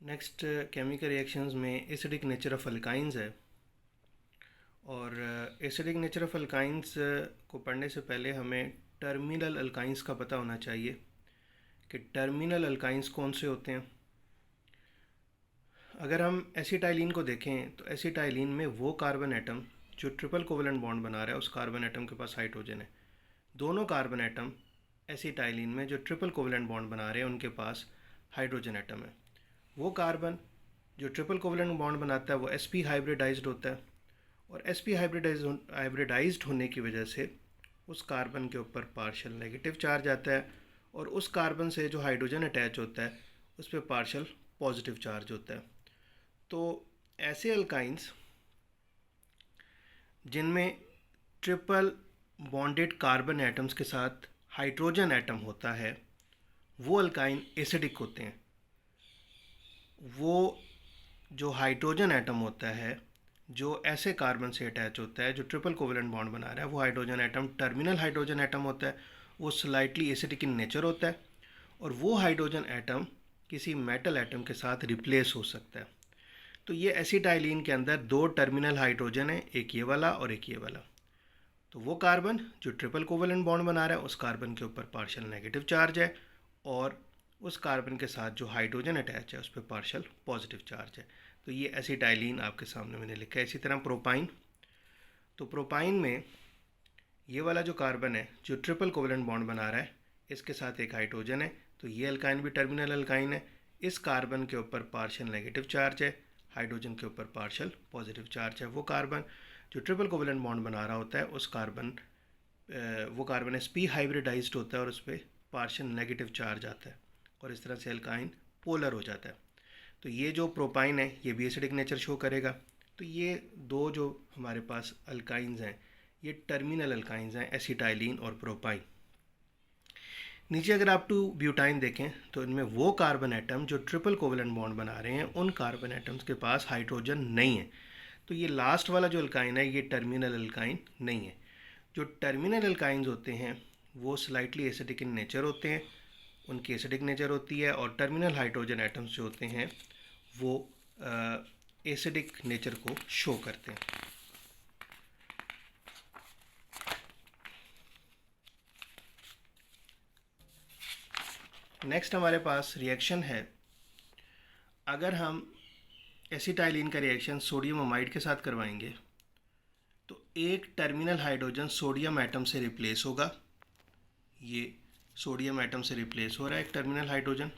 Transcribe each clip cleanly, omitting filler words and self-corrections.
Next chemical reactions में acidic nature of alkynes है। और एसिडिक नेचर ऑफ अल्काइंस को पढ़ने से पहले हमें टर्मिनल अल्काइंस का पता होना चाहिए कि टर्मिनल अल्काइंस कौन से होते हैं। अगर हम एसिटाइलिन को देखें तो एसिटाइलिन में वो कार्बन एटम जो ट्रिपल कोवेलेंट बॉन्ड बना रहा है उस कार्बन एटम के पास हाइड्रोजन है। दोनों कार्बन एटम एसिटाइलिन में जो ट्रिपल कोवेलेंट बॉन्ड बना रहे हैं उनके पास हाइड्रोजन एटम है। वो कार्बन जो ट्रिपल कोवेलेंट बॉन्ड बनाता है वो sp हाइब्रिडाइज्ड होता है और sp हाइब्रिडाइज्ड होने की वजह से उस कार्बन के ऊपर पार्शियल नेगेटिव चार्ज आता है और उस कार्बन से जो हाइड्रोजन अटैच होता है उस पर पार्शियल पॉजिटिव चार्ज होता है। तो ऐसे अल्काइंस जिनमें ट्रिपल बॉन्डेड कार्बन एटम्स के साथ हाइड्रोजन एटम होता है वो अल्काइन एसिडिक होते हैं। वो जो हाइड्रोजन एटम होता है जो ऐसे कार्बन से अटैच होता है जो ट्रिपल कोवेलेंट बॉन्ड बना रहा है वो hydrogen atom terminal hydrogen atom होता है। वो स्लाइटली एसिडिक इन नेचर होता है और वो हाइड्रोजन एटम किसी मेटल एटम के साथ रिप्लेस हो सकता है। तो ये एसिटाइलिन के अंदर दो टर्मिनल हाइड्रोजन है, एक ये वाला और एक ये वाला। तो वो कार्बन जो ट्रिपल कोवेलेंट बॉन्ड बना रहा है उस कार्बन के ऊपर पार्शियल नेगेटिव चार्ज है और उस कार्बन के साथ जो हाइड्रोजन अटैच है उस पर पार्शियल पॉजिटिव चार्ज है। तो ये एसिटाइलिन आपके सामने मैंने लिखा है। इसी तरह प्रोपाइन, तो प्रोपाइन में ये वाला जो कार्बन है जो ट्रिपल कोवेलेंट बॉन्ड बना रहा है इसके साथ एक हाइड्रोजन है, तो ये अल्काइन भी टर्मिनल अल्काइन है। इस कार्बन के ऊपर पार्शियल नेगेटिव चार्ज है, हाइड्रोजन के ऊपर पार्शियल पॉजिटिव चार्ज है। वो कार्बन जो ट्रिपल कोवेलेंट बॉन्ड बना रहा होता है उस कार्बन वो कार्बन sp हाइब्रिडाइज्ड होता है और उस पर पार्शियल नेगेटिव चार्ज आता है और इस तरह से अल्काइन पोलर हो जाता है। तो ये जो प्रोपाइन है ये भी एसिडिक नेचर शो करेगा। तो ये दो जो हमारे पास अल्काइंस हैं ये टर्मिनल अल्काइंस हैं, एसिटाइलिन और प्रोपाइन। नीचे अगर आप टू ब्यूटाइन देखें तो इनमें वो कार्बन एटम जो ट्रिपल कोवेलेंट बॉन्ड बना रहे हैं उन कार्बन एटम्स के पास हाइड्रोजन नहीं है। तो ये लास्ट वाला जो अल्काइन है ये टर्मिनल अल्काइन नहीं है। जो टर्मिनल अल्काइंस होते हैं वो स्लाइटली एसिडिक इन नेचर होते हैं, उनकी एसिडिक नेचर होती है और टर्मिनल हाइड्रोजन एटम्स जो होते हैं वो एसिडिक नेचर को शो करते हैं। नेक्स्ट हमारे पास रिएक्शन है। अगर हम एसिटाइलिन का रिएक्शन सोडियम अमाइड के साथ करवाएंगे तो एक टर्मिनल हाइड्रोजन सोडियम एटम से रिप्लेस होगा। ये सोडियम एटम से रिप्लेस हो रहा है एक टर्मिनल हाइड्रोजन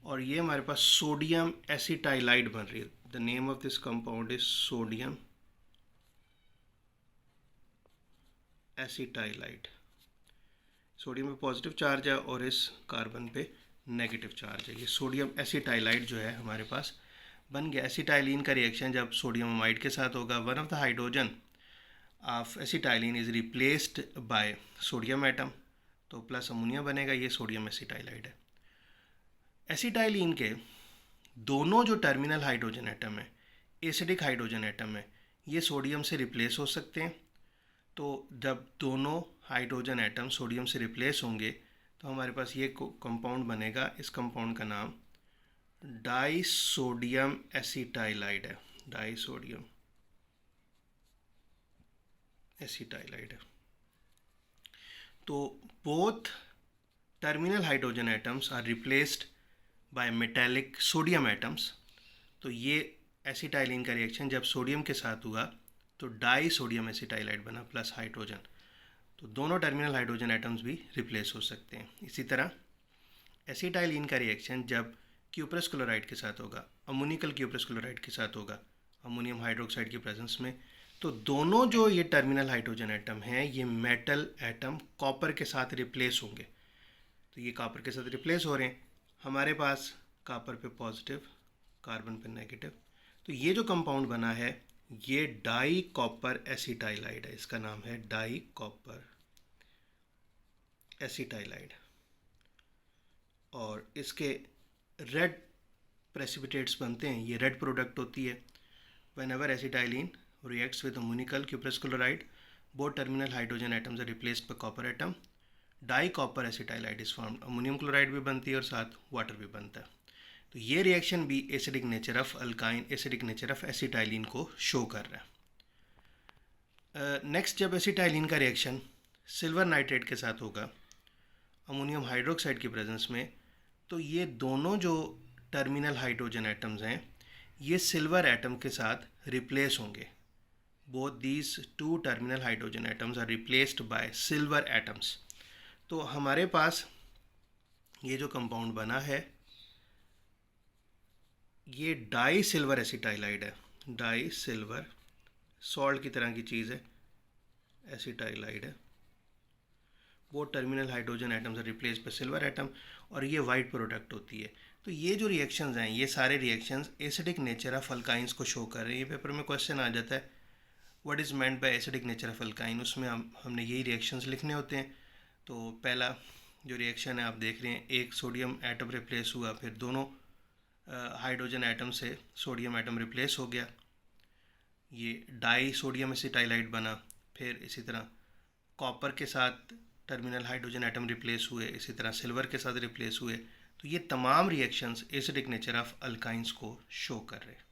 और ये हमारे पास सोडियम एसिटाइलाइड बन रही है। The name of this compound is sodium acetylide. Sodium पे पॉजिटिव चार्ज है और इस कार्बन पे नेगेटिव चार्ज है। ये सोडियम एसिटाइलाइड जो है हमारे पास बन गया। एसिटाइलिन का रिएक्शन जब सोडियम अमाइड के साथ होगा, one of the hydrogen of acetylene is replaced by sodium atom, तो प्लस अमोनिया बनेगा। ये सोडियम एसिटाइलाइड है। एसिटाइलिन के दोनों जो टर्मिनल हाइड्रोजन एटम है, एसिडिक हाइड्रोजन एटम है, ये सोडियम से रिप्लेस हो सकते हैं। तो जब दोनों हाइड्रोजन एटम सोडियम से रिप्लेस होंगे तो हमारे पास ये कंपाउंड बनेगा। इस कंपाउंड का नाम डाइसोडियम एसिटाइलाइड है। डाइसोडियम एसिटाइलाइड है। तो both terminal hydrogen atoms are replaced by metallic sodium atoms. तो ये एसिटाइलिन का रिएक्शन जब सोडियम के साथ हुआ तो डाई सोडियम एसिटाइलाइड बना प्लस हाइड्रोजन। तो दोनों टर्मिनल हाइड्रोजन एटम्स भी रिप्लेस हो सकते हैं। इसी तरह एसिटाइलिन का रिएक्शन जब क्यूप्रस क्लोराइड के साथ होगा, अमोनिकल क्यूप्रस क्लोराइड के साथ होगा अमोनियम हाइड्रोक्साइड की प्रेजेंस में, तो दोनों जो ये टर्मिनल हाइड्रोजन एटम हैं ये मेटल एटम कॉपर के साथ रिप्लेस होंगे। तो ये कॉपर के साथ रिप्लेस हो रहे हैं। हमारे पास कॉपर पे पॉजिटिव, कार्बन पे नेगेटिव। तो ये जो कंपाउंड बना है ये डाई कॉपर एसिटाइलाइड है। इसका नाम है डाई कॉपर एसिटाइलाइड और इसके रेड प्रेसिपिटेट्स बनते हैं। ये रेड प्रोडक्ट होती है। whenever acetylene reacts with ammonical cuprous chloride, both terminal hydrogen atoms are replaced by copper atom. Di copper acetylide is formed. Ammonium chloride भी बनती है और साथ वाटर भी बनता है। तो ये रिएक्शन भी acidic nature of alkyne, acidic nature of acetylene को शो कर रहा है। नेक्स्ट, जब एसिटाइलिन का रिएक्शन सिल्वर नाइट्रेट के साथ होगा अमोनियम हाइड्रोक्साइड की प्रेजेंस में, तो ये दोनों जो टर्मिनल हाइड्रोजन एटम्स हैं ये सिल्वर एटम के साथ रिप्लेस होंगे। Both these two terminal hydrogen atoms are replaced by silver atoms. तो हमारे पास ये जो कंपाउंड बना है ये डाई सिल्वर एसिटाइलाइड है। डाई सिल्वर सॉल्ट की तरह की चीज़ है, एसिटाइलाइड है। वो terminal hydrogen atoms are replace by silver atom और ये वाइट प्रोडक्ट होती है। तो ये जो रिएक्शंस हैं ये सारे reactions acidic nature of alkynes को शो कर रहे हैं। ये पेपर में क्वेश्चन आ जाता है what is meant by acidic nature of alkyne, उसमें हमने यही रिएक्शंस लिखने होते हैं। तो पहला जो रिएक्शन है आप देख रहे हैं, एक सोडियम एटम रिप्लेस हुआ, फिर दोनों हाइड्रोजन एटम से सोडियम एटम रिप्लेस हो गया, ये डाई सोडियम एसिटाइलाइड बना। फिर इसी तरह कॉपर के साथ टर्मिनल हाइड्रोजन एटम रिप्लेस हुए, इसी तरह सिल्वर के साथ रिप्लेस हुए। तो ये तमाम reactions acidic nature of alkynes को शो कर रहे हैं।